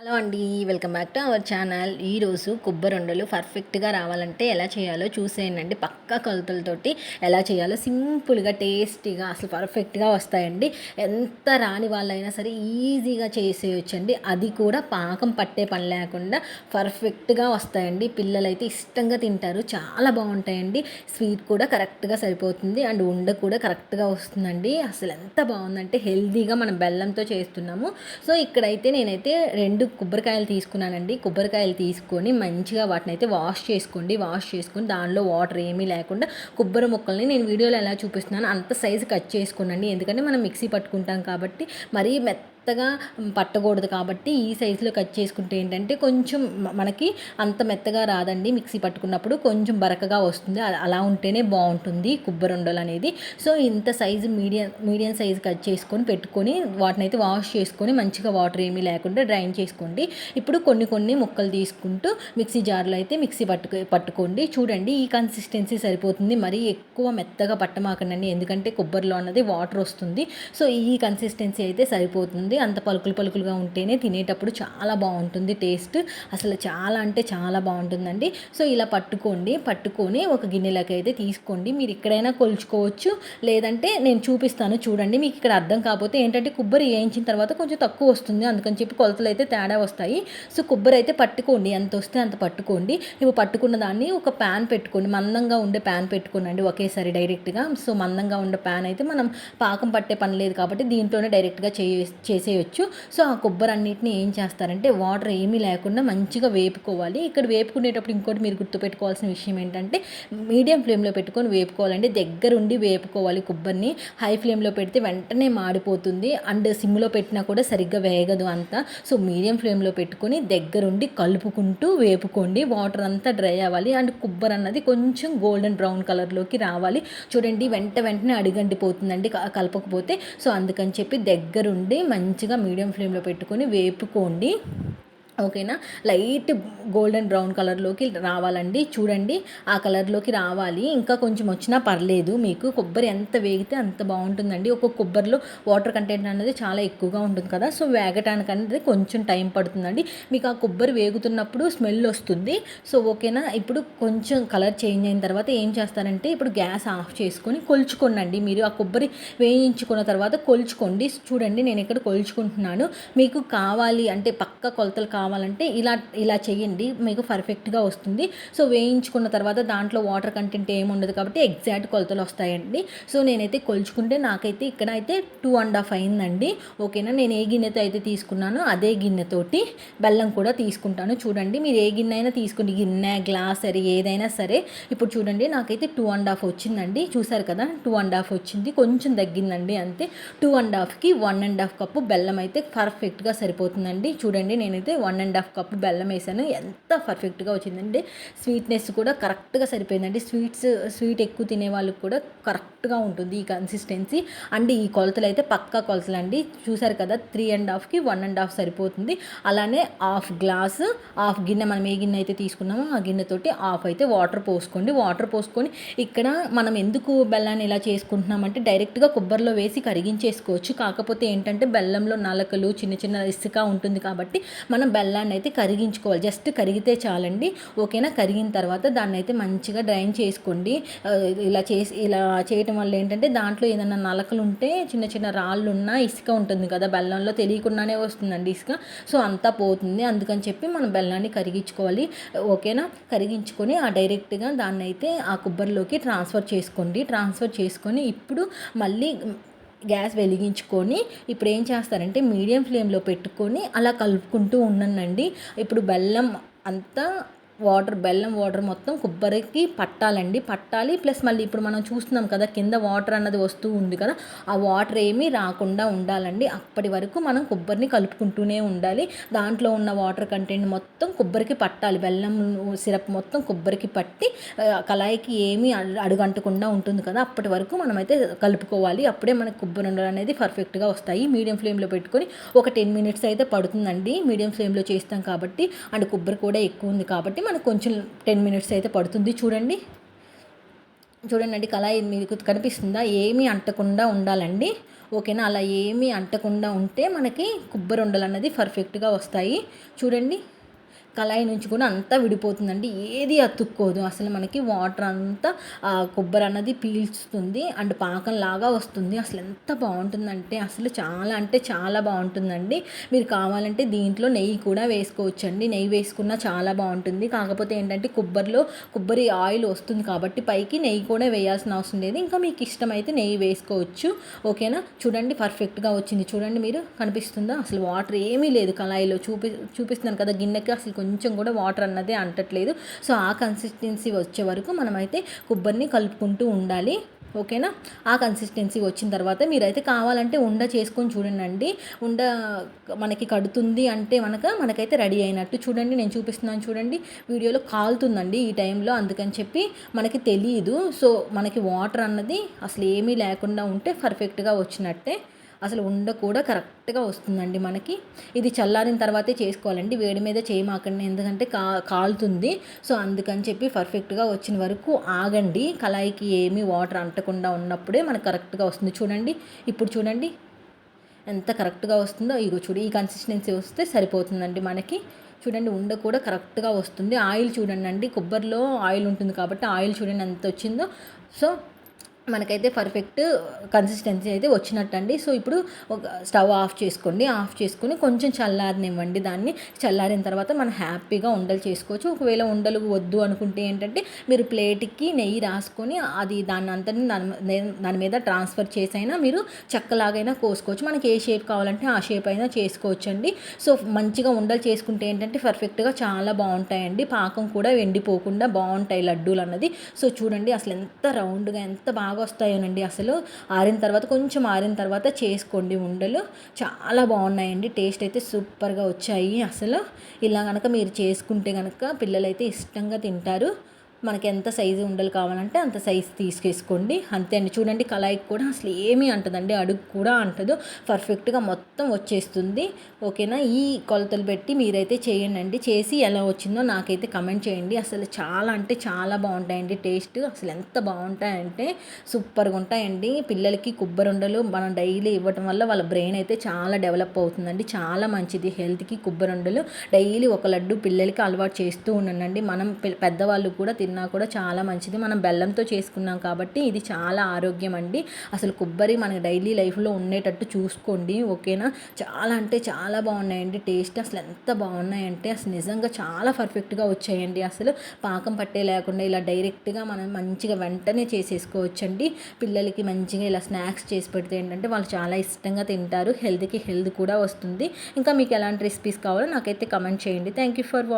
Hello అండి, welcome back to our channel. ఈరోజు కొబ్బరుండలు పర్ఫెక్ట్గా రావాలంటే ఎలా చేయాలో చూసేయండి. పక్కా కొలతలతోటి ఎలా చేయాలో సింపుల్గా టేస్టీగా అసలు పర్ఫెక్ట్గా వస్తాయండి. ఎంత రాని వాళ్ళైనా సరే ఈజీగా చేసేయొచ్చండి. అది కూడా పాకం పట్టే పని లేకుండా పర్ఫెక్ట్గా వస్తాయండి. పిల్లలైతే ఇష్టంగా తింటారు, చాలా బాగుంటాయండి. స్వీట్ కూడా కరెక్ట్గా సరిపోతుంది అండ్ ఉండ కూడా కరెక్ట్గా వస్తుందండి. అసలు ఎంత బాగుందంటే హెల్తీగా మనం బెల్లంతో చేస్తున్నాము. సో ఇక్కడైతే నేనైతే 2 కొబ్బరికాయలు తీసుకున్నానండి. కొబ్బరికాయలు తీసుకొని మంచిగా వాటిని అయితే వాష్ చేసుకొని దానిలో వాటర్ ఏమీ లేకుండా కొబ్బరి ముక్కల్ని నేను వీడియోలో ఎలా చూపిస్తున్నానో అంత సైజు కట్ చేసుకోనండి. ఎందుకంటే మనం మిక్సీ పట్టుకుంటాం కాబట్టి మరీ మెత్తగా పట్టకూడదు కాబట్టి ఈ సైజులో కట్ చేసుకుంటే ఏంటంటే కొంచెం మనకి అంత మెత్తగా రాదండి. మిక్సీ పట్టుకున్నప్పుడు కొంచెం బరకగా వస్తుంది. అలా ఉంటేనే బాగుంటుంది కొబ్బరి ఉండలు అనేది. సో ఇంత సైజు మీడియం సైజు కట్ చేసుకొని పెట్టుకొని వాటిని అయితే వాష్ చేసుకొని మంచిగా వాటర్ ఏమీ లేకుండా డ్రైన్ చేసుకోండి. ఇప్పుడు కొన్ని ముక్కలు తీసుకుంటూ మిక్సీ జార్లో అయితే పట్టుకోండి. చూడండి, ఈ కన్సిస్టెన్సీ సరిపోతుంది. మరీ ఎక్కువ మెత్తగా పట్టమాకండి, ఎందుకంటే కొబ్బరిలో అన్నది వాటర్ వస్తుంది. సో ఈ కన్సిస్టెన్సీ అయితే సరిపోతుంది. అంత పలుకులుగా ఉంటేనే తినేటప్పుడు చాలా బాగుంటుంది టేస్ట్. అసలు చాలా అంటే చాలా బాగుంటుందండి. సో ఇలా పట్టుకొని ఒక గిన్నెలోకి అయితే తీసుకోండి. మీరు ఇక్కడైనా కొలుచుకోవచ్చు, లేదంటే నేను చూపిస్తాను చూడండి. మీకు ఇక్కడ అర్థం కాకపోతే ఏంటంటే కొబ్బరి వేయించిన తర్వాత కొంచెం తక్కువ వస్తుంది, అందుకని చెప్పి కొలతలు అయితే తేడా వస్తాయి. సో కొబ్బరి అయితే పట్టుకోండి, ఎంత వస్తే అంత పట్టుకోండి. ఇప్పుడు పట్టుకున్న దాన్ని ఒక ప్యాన్ పెట్టుకోండి, మందంగా ఉండే ప్యాన్ పెట్టుకోండి ఒకేసారి డైరెక్ట్గా. సో మందంగా ఉండే ప్యాన్ అయితే మనం పాకం పట్టే పని లేదు కాబట్టి దీంట్లోనే డైరెక్ట్గా చేసేయచ్చు. సో ఆ కొబ్బరి అన్నిటిని ఏం చేస్తారంటే వాటర్ ఏమీ లేకుండా మంచిగా వేపుకోవాలి. ఇక్కడ వేపుకునేటప్పుడు ఇంకోటి మీరు గుర్తుపెట్టుకోవాల్సిన విషయం ఏంటంటే మీడియం ఫ్లేమ్లో పెట్టుకొని వేపుకోవాలండి. దగ్గరుండి వేపుకోవాలి. కొబ్బరిని హై ఫ్లేమ్లో పెడితే వెంటనే మాడిపోతుంది అండ్ సిమ్లో పెట్టినా కూడా సరిగ్గా వేగదు అంతా. సో మీడియం ఫ్లేమ్లో పెట్టుకొని దగ్గరుండి కలుపుకుంటూ వేపుకోండి. వాటర్ అంతా డ్రై అవ్వాలి అండ్ కొబ్బరి అన్నది కొంచెం గోల్డెన్ బ్రౌన్ కలర్లోకి రావాలి. చూడండి, వెంటనే అడుగంటిపోతుందండి కలపకపోతే. సో అందుకని చెప్పి దగ్గరుండి మంచిగా మీడియం ఫ్లేమ్లో పెట్టుకొని వేపుకోండి. ఓకేనా, లైట్ గోల్డెన్ బ్రౌన్ కలర్లోకి రావాలండి. చూడండి, ఆ కలర్లోకి రావాలి. ఇంకా కొంచెం వచ్చినా పర్లేదు, మీకు కొబ్బరి ఎంత వేగితే అంత బాగుంటుందండి. ఒక్కొక్క కొబ్బరిలో వాటర్ కంటెంట్ అనేది చాలా ఎక్కువగా ఉంటుంది కదా. సో వేగటానికి అనేది కొంచెం టైం పడుతుందండి. మీకు ఆ కొబ్బరి వేగుతున్నప్పుడు స్మెల్ వస్తుంది. సో ఓకేనా, ఇప్పుడు కొంచెం కలర్ చేంజ్ అయిన తర్వాత ఏం చేస్తారంటే ఇప్పుడు గ్యాస్ ఆఫ్ చేసుకొని కొలుచుకోండి. మీరు ఆ కొబ్బరి వేయించుకున్న తర్వాత కొలుచుకోండి. చూడండి, నేను ఇక్కడ కొలుచుకుంటున్నాను. మీకు కావాలి అంటే పక్క కొలతలు కావాలంటే ఇలా చేయండి, మీకు పర్ఫెక్ట్గా వస్తుంది. సో వేయించుకున్న తర్వాత దాంట్లో వాటర్ కంటెంట్ ఏమి ఉండదు కాబట్టి ఎగ్జాక్ట్ కొలతలు వస్తాయండి. సో నేనైతే కొలుచుకుంటే నాకైతే ఇక్కడ అయితే 2.5 అయిందండి. ఓకేనా, నేను ఏ గిన్నెతో అయితే తీసుకున్నానో అదే గిన్నెతోటి బెల్లం కూడా తీసుకుంటాను. చూడండి, మీరు ఏ గిన్నె అయినా తీసుకోండి, గిన్నె గ్లాస్ సరే ఏదైనా సరే. ఇప్పుడు చూడండి, నాకైతే 2.5 వచ్చిందండి. చూసారు కదా, 2.5 వచ్చింది, కొంచెం తగ్గిందండి అంతే. 2.5కి 1.5 కప్పు బెల్లం అయితే పర్ఫెక్ట్గా సరిపోతుందండి. చూడండి, నేనైతే 1.5 కప్పు బెల్లం వేసాను. ఎంత పర్ఫెక్ట్గా వచ్చిందండి. స్వీట్నెస్ కూడా కరెక్ట్గా సరిపోయిందండి. స్వీట్ ఎక్కువ తినే వాళ్ళకి కూడా కరెక్ట్గా ఉంటుంది ఈ కన్సిస్టెన్సీ అండ్ ఈ కొలతలు అయితే పక్కా కొలతలు అండి. చూసారు కదా, 3.5కి 1.5 సరిపోతుంది. అలానే హాఫ్ గిన్నె, మనం ఏ గిన్నె అయితే తీసుకున్నామో ఆ గిన్నెతోటి హాఫ్ అయితే వాటర్ పోసుకొని ఇక్కడ మనం ఎందుకు బెల్లాన్ని ఇలా చేసుకుంటున్నామంటే డైరెక్ట్గా కొబ్బరిలో వేసి కరిగించేసుకోవచ్చు. కాకపోతే ఏంటంటే బెల్లంలో నలకలు చిన్న ఇసుక ఉంటుంది కాబట్టి మనం బెల్లాన్ని అయితే కరిగించుకోవాలి. జస్ట్ కరిగితే చాలండి. ఓకేనా, కరిగిన తర్వాత దాన్ని అయితే మంచిగా డ్రైన్ చేసుకోండి. ఇలా చేయటం వల్ల ఏంటంటే దాంట్లో ఏదైనా నలకలు ఉంటే చిన్న రాళ్ళు ఉన్న ఇసుక ఉంటుంది కదా బెల్లంలో, తెలియకుండానే వస్తుందండి ఇసుక. సో అంతా పోతుంది. అందుకని చెప్పి మనం బెల్లాన్ని కరిగించుకోవాలి. ఓకేనా, కరిగించుకొని డైరెక్ట్గా దాన్ని అయితే ఆ కొబ్బరిలోకి ట్రాన్స్ఫర్ చేసుకొని ఇప్పుడు మళ్ళీ గ్యాస్ వెలిగించుకొని ఇప్పుడు ఏం చేస్తారంటే మీడియం ఫ్లేమ్లో పెట్టుకొని అలా కలుపుకుంటూ ఉండండి. ఇప్పుడు బెల్లం అంతా బెల్లం వాటర్ మొత్తం కొబ్బరికి పట్టాలి. ప్లస్ మళ్ళీ ఇప్పుడు మనం చూస్తున్నాం కదా కింద వాటర్ అన్నది వస్తూ ఉంది కదా, ఆ వాటర్ ఏమీ రాకుండా ఉండాలండి. అప్పటి వరకు మనం కొబ్బరిని కలుపుకుంటూనే ఉండాలి. దాంట్లో ఉన్న వాటర్ కంటెంట్ మొత్తం కొబ్బరికి పట్టాలి. బెల్లం సిరప్ మొత్తం కొబ్బరికి పట్టి కళాయికి ఏమీ అడుగంటకుండా ఉంటుంది కదా, అప్పటి వరకు మనమైతే కలుపుకోవాలి. అప్పుడే మనకి కొబ్బరి ఉండలు అనేది పర్ఫెక్ట్గా వస్తాయి. మీడియం ఫ్లేమ్లో పెట్టుకొని ఒక 10 మినిట్స్ అయితే పడుతుందండి. మీడియం ఫ్లేమ్లో చేస్తాం కాబట్టి అండ్ కొబ్బరి కూడా ఎక్కువ ఉంది కాబట్టి మనకు కొంచెం 10 మినిట్స్ అయితే పడుతుంది. చూడండి, చూడండి కళాయి మీకు కనిపిస్తుందా, ఏమీ అంటకుండా ఉండాలండి. ఓకేనా, అలా ఏమీ అంటకుండా ఉంటే మనకి కొబ్బరి ఉండలు అన్నది పర్ఫెక్ట్గా వస్తాయి. చూడండి కళాయి నుంచి కూడా అంతా విడిపోతుందండి, ఏది అతుక్కోదు అసలు. మనకి వాటర్ అంతా కొబ్బరి అన్నది పీల్చుతుంది అండ్ పాకంలాగా వస్తుంది. అసలు ఎంత బాగుంటుందంటే అసలు చాలా అంటే చాలా బాగుంటుందండి. మీరు కావాలంటే దీంట్లో నెయ్యి కూడా వేసుకోవచ్చండి, నెయ్యి వేసుకున్నా చాలా బాగుంటుంది. కాకపోతే ఏంటంటే కొబ్బరి ఆయిల్ వస్తుంది కాబట్టి పైకి నెయ్యి కూడా వేయాల్సిన అవసరం లేదు. ఇంకా మీకు ఇష్టమైతే నెయ్యి వేసుకోవచ్చు. ఓకేనా, చూడండి పర్ఫెక్ట్గా వచ్చింది. చూడండి మీరు కనిపిస్తుందా, అసలు వాటర్ ఏమీ లేదు కళాయిలో. చూపిస్తున్నాను కదా గిన్నెకి, అసలు కొంచెం కూడా వాటర్ అన్నదే అంటట్లేదు. సో ఆ కన్సిస్టెన్సీ వచ్చే వరకు మనమైతే కొబ్బరిని కలుపుకుంటూ ఉండాలి. ఓకేనా, ఆ కన్సిస్టెన్సీ వచ్చిన తర్వాత మీరైతే కావాలంటే ఉండ చేసుకొని చూడండి. ఉండ మనకి కడుతుంది అంటే మనకైతే రెడీ అయినట్టు. చూడండి నేను చూపిస్తున్నాను చూడండి, వీడియోలో కాలుతుందండి ఈ టైంలో, అందుకని చెప్పి మనకి తెలియదు. సో మనకి వాటర్ అన్నది అసలు ఏమీ లేకుండా ఉంటే పర్ఫెక్ట్గా వచ్చినట్టే. అసలు ఉండ కూడా కరెక్ట్గా వస్తుందండి మనకి. ఇది చల్లారిన తర్వాతే చేసుకోవాలండి, వేడి మీద చేయమాకండి, ఎందుకంటే కాలుతుంది. సో అందుకని చెప్పి పర్ఫెక్ట్గా వచ్చిన వరకు ఆగండి. కళాయికి ఏమీ వాటర్ అంటకుండా ఉన్నప్పుడే మనకు కరెక్ట్గా వస్తుంది. చూడండి ఇప్పుడు చూడండి ఎంత కరెక్ట్గా వస్తుందో. ఇగో చూడు, ఈ కన్సిస్టెన్సీ వస్తే సరిపోతుందండి మనకి. చూడండి ఉండ కూడా కరెక్ట్గా వస్తుంది. ఆయిల్ చూడండి, కొబ్బరిలో ఆయిల్ ఉంటుంది కాబట్టి ఆయిల్ చూడండి ఎంత వచ్చిందో. సో మనకైతే పర్ఫెక్ట్ కన్సిస్టెన్సీ అయితే వచ్చినట్టండి. సో ఇప్పుడు ఒక స్టవ్ ఆఫ్ చేసుకోండి, ఆఫ్ చేసుకొని కొంచెం చల్లారనివ్వండి దాన్ని. చల్లారిన తర్వాత మనం హ్యాపీగా ఉండలు చేసుకోవచ్చు. ఒకవేళ ఉండలు వద్దు అనుకుంటే ఏంటంటే మీరు ప్లేట్కి నెయ్యి రాసుకొని అది దాని మీద ట్రాన్స్ఫర్ చేసైనా మీరు చెక్కలాగైనా కోసుకోవచ్చు. మనకి ఏ షేప్ కావాలంటే ఆ షేప్ అయినా చేసుకోవచ్చండి. సో మంచిగా ఉండలు చేసుకుంటే ఏంటంటే పర్ఫెక్ట్గా చాలా బాగుంటాయండి, పాకం కూడా ఎండిపోకుండా బాగుంటాయి లడ్డూలు అన్నది. సో చూడండి అసలు ఎంత రౌండ్గా ఎంత బాగా వస్తాయోనండి. అసలు కొంచెం ఆరిన తర్వాత చేసుకోండి ఉండలు, చాలా బాగున్నాయండి. టేస్ట్ అయితే సూపర్గా వచ్చాయి. అసలు ఇలా కనుక మీరు చేసుకుంటే కనుక పిల్లలైతే ఇష్టంగా తింటారు. మనకి ఎంత సైజు ఉండలు కావాలంటే అంత సైజు తీసుకేసుకోండి, అంతే అండి. చూడండి కళాయికి కూడా అసలు ఏమీ అంటదండి, అడుగు కూడా అంటదు, పర్ఫెక్ట్గా మొత్తం వచ్చేస్తుంది. ఓకేనా, ఈ కొలతలు పెట్టి మీరైతే చేయండి. చేసి ఎలా వచ్చిందో నాకైతే కమెంట్ చేయండి. అసలు చాలా అంటే చాలా బాగుంటాయండి, టేస్ట్ అసలు ఎంత బాగుంటాయంటే సూపర్గా ఉంటాయండి. పిల్లలకి కొబ్బరి ఉండలు మనం డైలీ ఇవ్వటం వల్ల వాళ్ళ బ్రెయిన్ అయితే చాలా డెవలప్ అవుతుందండి, చాలా మంచిది హెల్త్కి. కొబ్బరి ఉండలు డైలీ ఒక లడ్డు పిల్లలకి అలవాటు చేస్తూ ఉండండి. మనం పెద్దవాళ్ళు కూడా తిన్నా కూడా చాలా మంచిది. మనం బెల్లంతో చేసుకున్నాం కాబట్టి ఇది చాలా ఆరోగ్యం అండి. అసలు కొబ్బరి మనకి డైలీ లైఫ్లో ఉండేటట్టు చూసుకోండి. ఓకేనా, చాలా అంటే చాలా బాగున్నాయండి టేస్ట్. అసలు ఎంత బాగున్నాయంటే అసలు నిజంగా చాలా పర్ఫెక్ట్గా వచ్చాయండి. అసలు పాకం పట్టే లేకుండా ఇలా డైరెక్ట్గా మనం మంచిగా వెంటనే చేసేసుకోవచ్చండి. పిల్లలకి మంచిగా ఇలా స్నాక్స్ చేసి పెడితే ఏంటంటే వాళ్ళు చాలా ఇష్టంగా తింటారు, హెల్త్ కూడా వస్తుంది. ఇంకా మీకు ఎలాంటి రెసిపీస్ కావాలో నాకైతే కమెంట్ చేయండి. Thank you for watching.